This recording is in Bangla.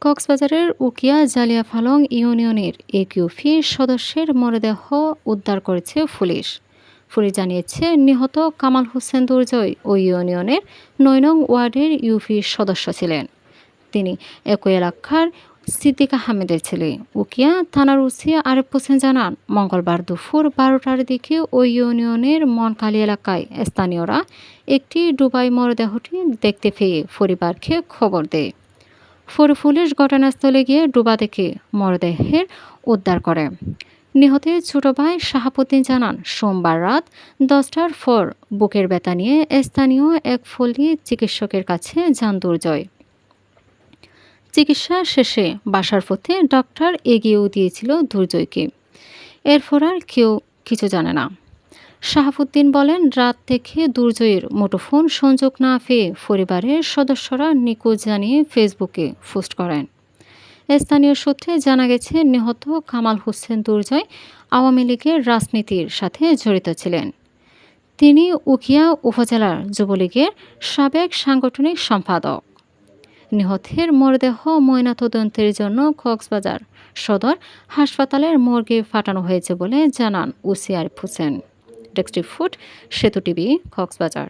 কক্সবাজারের উকিয়া জালিয়াফালং ইউনিয়নের এক ইউপি সদস্যের মরদেহ উদ্ধার করেছে পুলিশ। পুলিশ জানিয়েছে, নিহত কামাল হোসেন দুর্জয় ওই ইউনিয়নের ৯ নং ওয়ার্ডের ইউপি সদস্য ছিলেন। তিনি একই এলাকার সিদ্দিক আহমেদের ছেলে। উকিয়া থানার ওসি আরিফ হোসেন জানান, মঙ্গলবার দুপুর ১২টার দিকে ওই ইউনিয়নের মনকালী এলাকায় স্থানীয়রা একটি ডুবাই মরদেহটি দেখতে পেয়ে পরিবারকে খবর দেয়। পরে পুলিশ ঘটনাস্থলে গিয়ে ডুবা দেখে মরদেহের উদ্ধার করে। নিহতের ছোট ভাই শাহাবুদ্দিন জানান, সোমবার রাত 10টার পর বুকের ব্যথা নিয়ে স্থানীয় এক পল্লী চিকিৎসকের কাছে যান দুর্জয়। চিকিৎসা শেষে বাসার পথে ডক্টর এগিয়েও দিয়েছিল দুর্জয়কে। এরপর আর কেউ কিছু জানে না। শাহাবুদ্দিন বলেন, রাত থেকে দুর্জয়ের মুঠোফোন সংযোগ না পেয়ে পরিবারের সদস্যরা নিখোঁজ জানিয়ে ফেসবুকে পোস্ট করেন। স্থানীয় সূত্রে জানা গেছে, নিহত কামাল হোসেন দুর্জয় আওয়ামী লীগের রাজনীতির সাথে জড়িত ছিলেন। তিনি উখিয়া উপজেলার যুবলীগের সাবেক সাংগঠনিক সম্পাদক। নিহতের মরদেহ ময়নাতদন্তের জন্য কক্সবাজার সদর হাসপাতালের মর্গে পাঠানো হয়েছে বলে জানান OC Arif Hossain. Desk report, সেতু টিভি, কক্সবাজার।